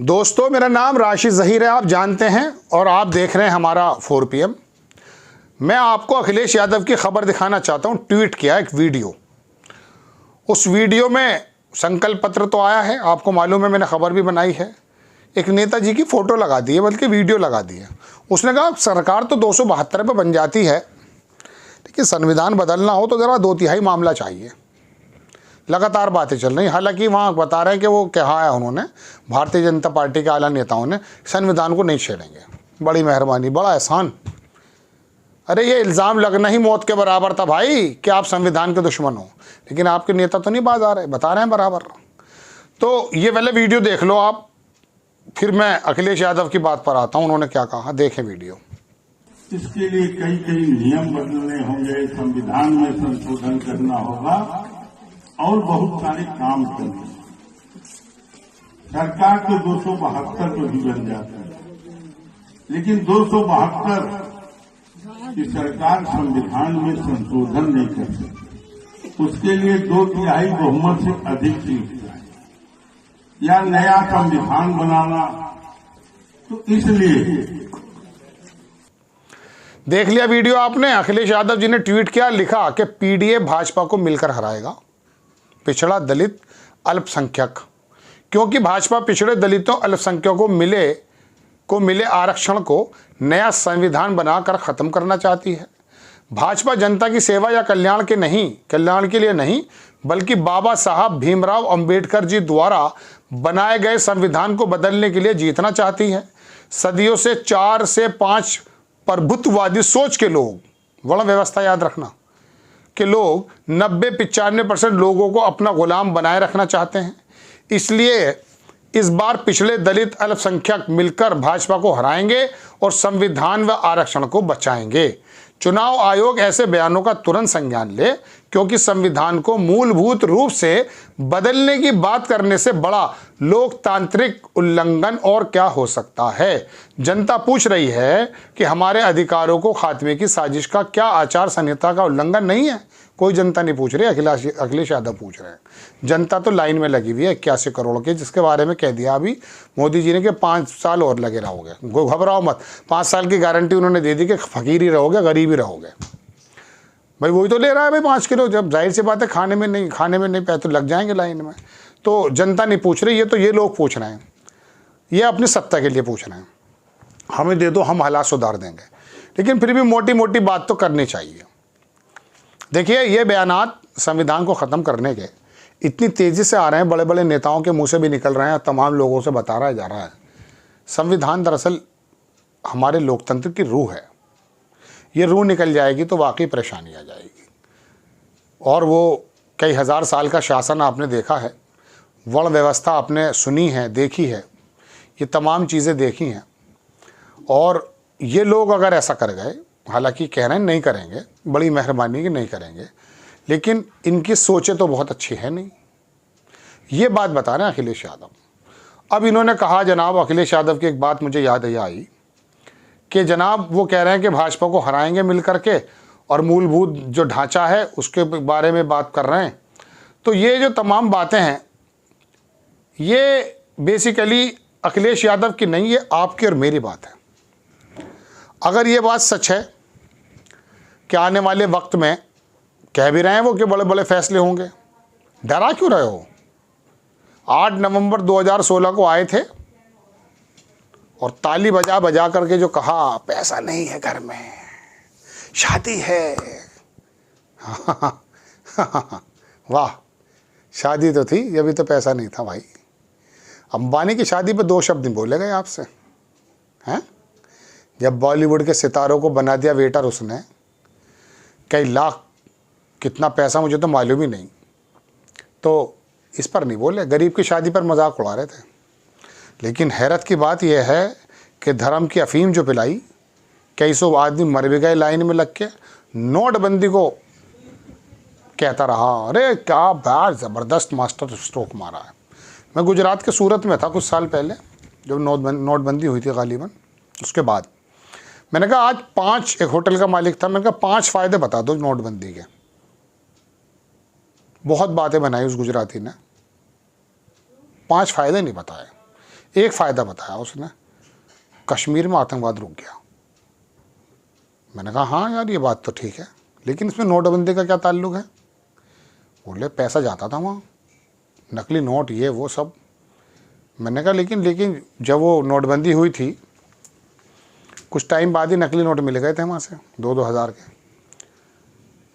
दोस्तों, मेरा नाम राशिद ज़हीर है, आप जानते हैं, और आप देख रहे हैं हमारा 4 PM। मैं आपको अखिलेश यादव की खबर दिखाना चाहता हूं। ट्वीट किया एक वीडियो, उस वीडियो में संकल्प पत्र तो आया है, आपको मालूम है, मैंने खबर भी बनाई है। एक नेताजी की फ़ोटो लगा दी है, बल्कि वीडियो लगा दी है। उसने कहा सरकार तो 272 पे बन जाती है, लेकिन संविधान बदलना हो तो ज़रा 2/3 मामला चाहिए। लगातार बातें चल रही। हालांकि वहाँ बता रहे हैं कि वो कहा है उन्होंने, भारतीय जनता पार्टी के आला नेताओं ने, संविधान को नहीं छेड़ेंगे। बड़ी मेहरबानी, बड़ा एहसान। अरे ये इल्ज़ाम लगना ही मौत के बराबर था भाई कि आप संविधान के दुश्मन हो, लेकिन आपके नेता तो नहीं बाज आ रहे, बता रहे हैं बराबर। तो ये पहले वीडियो देख लो आप, फिर मैं अखिलेश यादव की बात पर आता हूँ। उन्होंने क्या कहा, देखें वीडियो। इसके लिए कई नियम बदलने होंगे, संविधान में संशोधन करना होगा और बहुत सारे काम करने। सरकार तो 272 पर भी बन जाती है, लेकिन 272 की सरकार संविधान में संशोधन नहीं कर सकती। उसके लिए 2/3 बहुमत से अधिक सीट या नया संविधान बनाना। तो इसलिए देख लिया वीडियो आपने। अखिलेश यादव जी ने ट्वीट किया, लिखा कि पीडीए भाजपा को मिलकर हराएगा, पिछड़ा, दलित, अल्पसंख्यक। क्योंकि भाजपा पिछड़े, दलितों, अल्पसंख्यकों को मिले आरक्षण को नया संविधान बनाकर खत्म करना चाहती है। भाजपा जनता की सेवा या कल्याण के लिए नहीं, बल्कि बाबा साहब भीमराव अंबेडकर जी द्वारा बनाए गए संविधान को बदलने के लिए जीतना चाहती है। सदियों से 4 से 5 प्रभुत्ववादी सोच के लोग, वर्ण व्यवस्था याद रखना, कि लोग 90-95% लोगों को अपना गुलाम बनाए रखना चाहते हैं। इसलिए इस बार पिछले, दलित, अल्पसंख्यक मिलकर भाजपा को हराएंगे और संविधान व आरक्षण को बचाएंगे। चुनाव आयोग ऐसे बयानों का तुरंत संज्ञान ले, क्योंकि संविधान को मूलभूत रूप से बदलने की बात करने से बड़ा लोकतांत्रिक उल्लंघन और क्या हो सकता है। जनता पूछ रही है कि हमारे अधिकारों को खात्मे की साजिश का क्या आचार संहिता का उल्लंघन नहीं है। कोई जनता नहीं पूछ रही, अखिलेश यादव पूछ रहे हैं। जनता तो लाइन में लगी हुई है 81 करोड़ के, जिसके बारे में कह दिया अभी मोदी जी ने कि 5 साल और लगे रहोगे। घबराओ मत, 5 साल की गारंटी उन्होंने दे दी कि फकीर ही रहोगे, गरीब ही रहोगे। भाई वही तो ले रहा है भाई 5 किलो। जब जाहिर सी बात है खाने में नहीं पाए तो लग जाएंगे लाइन में। तो जनता नहीं पूछ रही, ये लोग पूछ रहे हैं। ये अपनी सत्ता के लिए पूछ रहे हैं, हमें दे दो, हम हालात सुधार देंगे। लेकिन फिर भी मोटी मोटी बात तो करनी चाहिए। देखिए, ये बयानात संविधान को ख़त्म करने के इतनी तेज़ी से आ रहे हैं, बड़े बड़े नेताओं के मुंह से भी निकल रहे हैं, तमाम लोगों से बताया जा रहा है। संविधान दरअसल हमारे लोकतंत्र की रूह है। ये रूह निकल जाएगी तो वाकई परेशानी आ जाएगी। और वो कई हज़ार साल का शासन आपने देखा है, वर्ण व्यवस्था आपने सुनी है, देखी है, ये तमाम चीज़ें देखी हैं। और ये लोग अगर ऐसा कर गए, हालांकि कह रहे हैं नहीं करेंगे, बड़ी मेहरबानी कि नहीं करेंगे, लेकिन इनकी सोचें तो बहुत अच्छी है नहीं। ये बात बता रहे हैं अखिलेश यादव। अब इन्होंने कहा, जनाब अखिलेश यादव की एक बात मुझे याद आई कि जनाब वो कह रहे हैं कि भाजपा को हराएंगे मिल करके, और मूलभूत जो ढांचा है उसके बारे में बात कर रहे हैं। तो ये जो तमाम बातें हैं, ये बेसिकली अखिलेश यादव की नहीं, ये आपकी और मेरी बात है। अगर ये बात सच है कि आने वाले वक्त में, कह भी रहे हैं वो कि बड़े बड़े फैसले होंगे, डरा क्यों रहे हो? 8 नवंबर 2016 को आए थे और ताली बजा बजा करके जो कहा, पैसा नहीं है घर में, शादी है। वाह, शादी तो थी, अभी तो पैसा नहीं था भाई। अंबानी की शादी पे 2 शब्द नहीं बोले गए आपसे, हैं? जब बॉलीवुड के सितारों को बना दिया वेटर उसने, कई लाख, कितना पैसा मुझे तो मालूम ही नहीं, तो इस पर नहीं बोले। गरीब की शादी पर मजाक उड़ा रहे थे। लेकिन हैरत की बात यह है कि धर्म की अफीम जो पिलाई, कई सौ आदमी मर भी गए लाइन में लग के। नोटबंदी को कहता रहा, अरे क्या बात, ज़बरदस्त मास्टर स्ट्रोक मारा है। मैं गुजरात के सूरत में था कुछ साल पहले, जब नोटबंदी हुई थी गालिबन। उसके बाद मैंने कहा आज 5, एक होटल का मालिक था, मैंने कहा 5 फ़ायदे बता दो नोटबंदी के। बहुत बातें बनाई उस गुजराती ने, 5 फ़ायदे नहीं बताए। एक फ़ायदा बताया उसने, कश्मीर में आतंकवाद रुक गया। मैंने कहा हाँ यार ये बात तो ठीक है, लेकिन इसमें नोटबंदी का क्या ताल्लुक है? बोले पैसा जाता था वहाँ, नकली नोट ये वो सब। मैंने कहा लेकिन जब वो नोटबंदी हुई थी कुछ टाइम बाद ही नकली नोट मिल गए थे वहाँ से, 2-2 हज़ार के।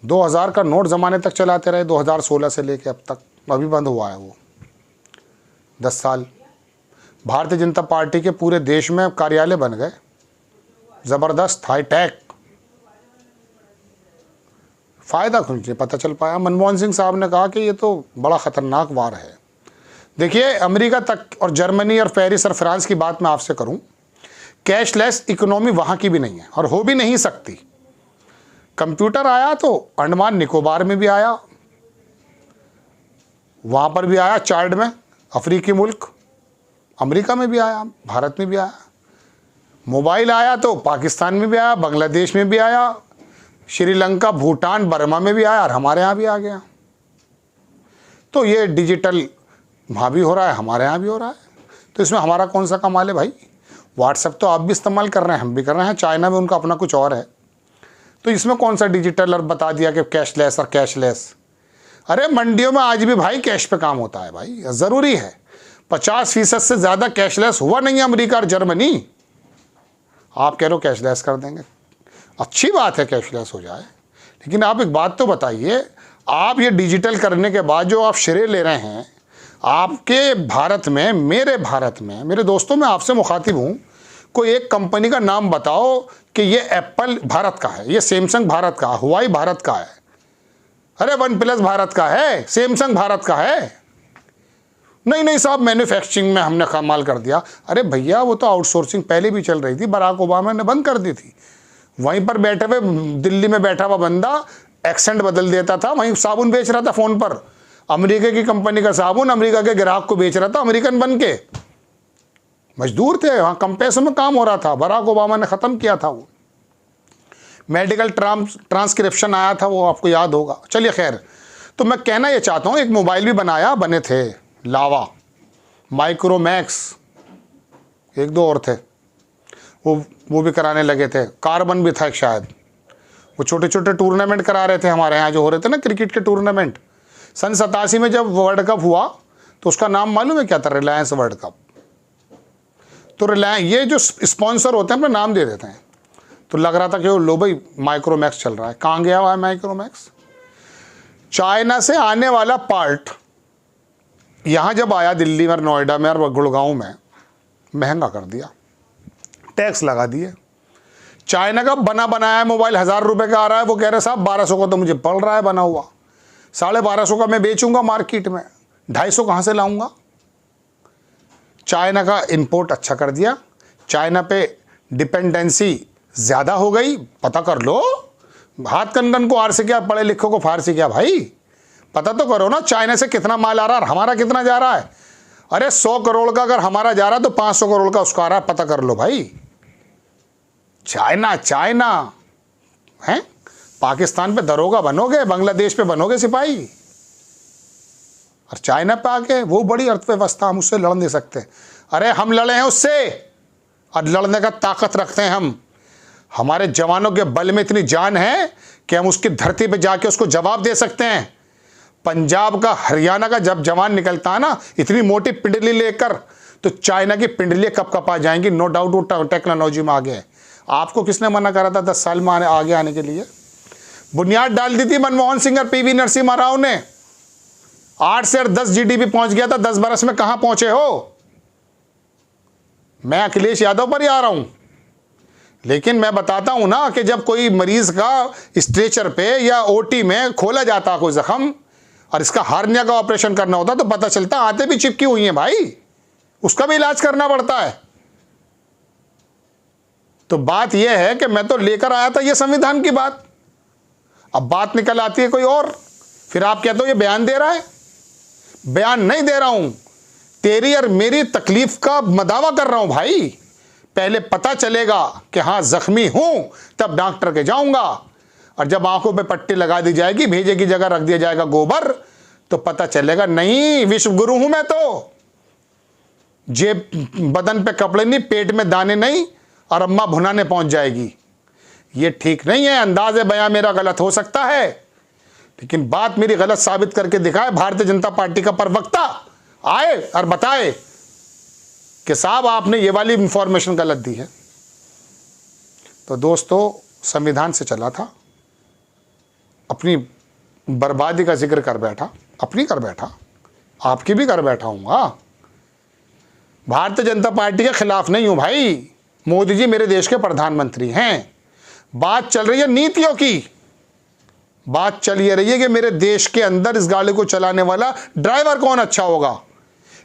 2000 का नोट ज़माने तक चलाते रहे, 2016 से लेके अब तक, अभी बंद हुआ है वो। 10 साल भारतीय जनता पार्टी के पूरे देश में कार्यालय बन गए, ज़बरदस्त हाईटेक। फ़ायदा कुछ नहीं पता चल पाया। मनमोहन सिंह साहब ने कहा कि ये तो बड़ा ख़तरनाक वार है। देखिए अमेरिका तक और जर्मनी और पेरिस और फ्रांस की बात मैं आपसे करूं, कैशलेस इकोनॉमी वहाँ की भी नहीं है और हो भी नहीं सकती। कंप्यूटर आया तो अंडमान निकोबार में भी आया, वहाँ पर भी आया चार्ड में, अफ्रीकी मुल्क, अमेरिका में भी आया, भारत में भी आया। मोबाइल आया तो पाकिस्तान में भी आया, बांग्लादेश में भी आया, श्रीलंका, भूटान, बर्मा में भी आया और हमारे यहाँ भी आ गया। तो ये डिजिटल वहाँ भी हो रहा है, हमारे यहाँ भी हो रहा है। तो इसमें हमारा कौन सा कमाल है भाई? व्हाट्सएप तो आप भी इस्तेमाल कर रहे हैं, हम भी कर रहे हैं, चाइना में उनका अपना कुछ और है। तो इसमें कौन सा डिजिटल और बता दिया कि कैशलेस और कैशलेस। अरे मंडियों में आज भी भाई कैश पे काम होता है भाई, ज़रूरी है। 50% से ज़्यादा कैशलेस हुआ नहीं है अमेरिका और जर्मनी। आप कह रहे हो कैशलेस कर देंगे, अच्छी बात है कैशलेस हो जाए, लेकिन आप एक बात तो बताइए, आप ये डिजिटल करने के बाद जो आप श्रेय ले रहे हैं, आपके भारत में, मेरे दोस्तों मैं आपसे मुखातिब हूँ, कोई एक कंपनी का नाम बताओ कि ये एप्पल भारत का है, ये सैमसंग भारत का, हुआई भारत का है, अरे OnePlus भारत का है, सैमसंग भारत का है। नहीं साहब मैन्युफैक्चरिंग में हमने कमाल कर दिया। अरे भैया वो तो आउटसोर्सिंग पहले भी चल रही थी, बराक ओबामा ने बंद कर दी थी। वहीं पर बैठे हुए दिल्ली में बैठा हुआ बंदा एक्सेंट बदल देता था, वहीं साबुन बेच रहा था फ़ोन पर, अमेरिका की कंपनी का साबुन अमेरिका के ग्राहक को बेच रहा था, अमेरिकन बन के। मजदूर थे वहाँ, कम पैसों में काम हो रहा था, बराक ओबामा ने ख़त्म किया था वो। मेडिकल ट्रांसक्रिप्शन आया था, वो आपको याद होगा। चलिए खैर, तो मैं कहना ये चाहता हूँ, एक मोबाइल भी बने थे, लावा, माइक्रोमैक्स, 1-2 और थे, वो भी कराने लगे थे, कार्बन भी था एक शायद। वो छोटे छोटे टूर्नामेंट करा रहे थे हमारे यहाँ जो हो रहे थे ना, क्रिकेट के टूर्नामेंट। सन 87 में जब वर्ल्ड कप हुआ तो उसका नाम मालूम है क्या था? Reliance world cup. तो रिलायंस, ये जो स्पॉन्सर होते हैं अपना नाम दे देते हैं। तो लग रहा था कि वो लो भाई माइक्रोमैक्स चल रहा है। कहाँ गया हुआ है माइक्रोमैक्स? चाइना से आने वाला पार्ट यहाँ जब आया दिल्ली में, नोएडा में और गुड़गांव में, महंगा कर दिया, टैक्स लगा दिए। चाइना का बना बनाया मोबाइल 1000 रुपये का आ रहा है, वो कह रहे साहब 1200 का तो मुझे पड़ रहा है बना हुआ, 1250 का मैं बेचूंगा मार्केट में, 250 कहाँ से लाऊंगा? चाइना का इंपोर्ट अच्छा कर दिया, चाइना पे डिपेंडेंसी ज़्यादा हो गई। पता कर लो, हाथ कंगन को आर से क्या, पढ़े लिखों को फार से क्या भाई, पता तो करो ना चाइना से कितना माल आ रहा है और हमारा कितना जा रहा है। अरे 100 करोड़ का अगर हमारा जा रहा है तो 500 करोड़ का उसका आ रहा है, पता कर लो भाई। चाइना है, पाकिस्तान पे दरोगा बनोगे, बांग्लादेश पे बनोगे सिपाही, और चाइना पे आके वो बड़ी अर्थव्यवस्था, हम उससे लड़ नहीं सकते। अरे हम लड़े हैं उससे और लड़ने का ताकत रखते हैं हम। हमारे जवानों के बल में इतनी जान है कि हम उसकी धरती पे जाके उसको जवाब दे सकते हैं। पंजाब का, हरियाणा का जब जवान निकलता है ना इतनी मोटी पिंडली लेकर, तो चाइना की पिंडली कप कप आ जाएंगी। नो डाउट वो टेक्नोलॉजी में आगे है। आपको किसने मना करा था 10 साल में आगे आने के लिए? बुनियाद डाल दी थी मनमोहन सिंह और PV नरसिम्हा राव ने। 8 से 10 GDP पहुंच गया था 10 बरस में, कहां पहुंचे हो? मैं अखिलेश यादव पर ही आ रहा हूं, लेकिन मैं बताता हूं ना कि जब कोई मरीज का स्ट्रेचर पे या OT में खोला जाता कोई जख्म और इसका हार्निया का ऑपरेशन करना होता तो पता चलता आते भी चिपकी हुई हैं भाई, उसका भी इलाज करना पड़ता है। तो बात यह है कि मैं तो लेकर आया था ये संविधान की बात, अब बात निकल आती है कोई और, फिर आप कहते हो ये बयान दे रहा है। बयान नहीं दे रहा हूं, तेरी और मेरी तकलीफ का मदावा कर रहा हूं भाई। पहले पता चलेगा कि हाँ जख्मी हूं, तब डॉक्टर के जाऊंगा, और जब आंखों पे पट्टी लगा दी जाएगी, भेजे की जगह रख दिया जाएगा गोबर, तो पता चलेगा नहीं विश्व गुरु हूं मैं तो। जेब बदन पे कपड़े नहीं, पेट में दाने नहीं, और अम्मा भुनाने पहुंच जाएगी। ये ठीक नहीं है। अंदाज बयां मेरा गलत हो सकता है, लेकिन बात मेरी गलत साबित करके दिखाए भारतीय जनता पार्टी का प्रवक्ता आए और बताए कि साहब आपने ये वाली इंफॉर्मेशन गलत दी है। तो दोस्तों, संविधान से चला था, अपनी बर्बादी का जिक्र कर बैठा, अपनी कर बैठा, आपकी भी कर बैठा हूँगा। भारतीय जनता पार्टी के खिलाफ नहीं हूँ भाई। मोदी जी मेरे देश के प्रधानमंत्री हैं। बात चल रही है नीतियों की। बात चल ये रही है कि मेरे देश के अंदर इस गाड़ी को चलाने वाला ड्राइवर कौन अच्छा होगा।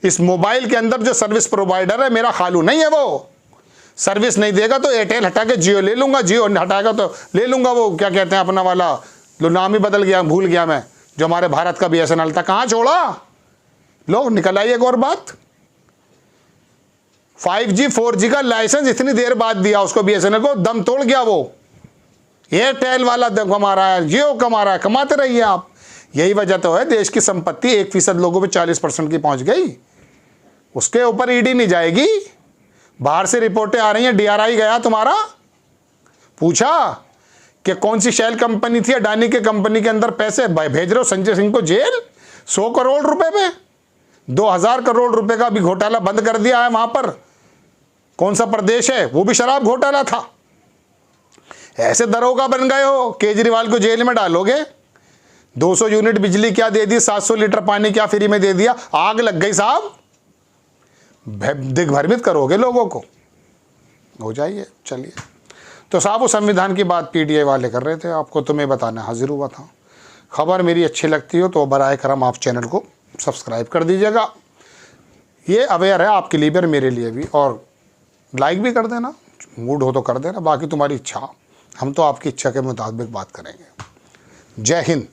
इस मोबाइल के अंदर जो सर्विस प्रोवाइडर है, मेरा खालू नहीं है, वो सर्विस नहीं देगा तो एयरटेल हटा के जियो ले लूंगा, जियो हटाएगा तो ले लूंगा वो क्या कहते हैं अपना वाला, लो नाम ही बदल गया, भूल गया मैं, जो हमारे भारत का BSNL था, कहाँ छोड़ा। लो निकल आई एक और बात, 5G 4G का लाइसेंस इतनी देर बाद दिया उसको BSNL को, दम तोड़ गया वो। एयरटेल वाला दम कमा रहा है, जियो कमा रहा है, कमाते रहिए आप। यही वजह तो है देश की संपत्ति 1% लोगों पे 40% की पहुंच गई। उसके ऊपर ED नहीं जाएगी। बाहर से रिपोर्टें आ रही हैं, DRI गया तुम्हारा, पूछा कि कौन सी शेल कंपनी थी अडानी के कंपनी के अंदर पैसे भेज रहे हो संजय सिंह को जेल 100 करोड़ रुपए पे। 2000 करोड़ रुपए का भी घोटाला बंद कर दिया है वहां पर। कौन सा प्रदेश है, वो भी शराब घोटाला था। ऐसे दरोगा बन गए हो, केजरीवाल को जेल में डालोगे। 200 यूनिट बिजली क्या दे दी, 700 लीटर पानी क्या फ्री में दे दिया, आग लग गई साहब। दिग्भ्रमित करोगे लोगों को, हो जाइए। चलिए, तो साहब वो संविधान की बात PTI वाले कर रहे थे, आपको तो मैं बताना हाजिर हुआ था। खबर मेरी अच्छी लगती हो तो बराए करम आप चैनल को सब्सक्राइब कर दीजिएगा। ये अवेयर है आपके लिए भी और मेरे लिए भी, और लाइक भी कर देना, मूड हो तो कर देना, बाकी तुम्हारी इच्छा। हम तो आपकी इच्छा के मुताबिक बात करेंगे। जय हिंद।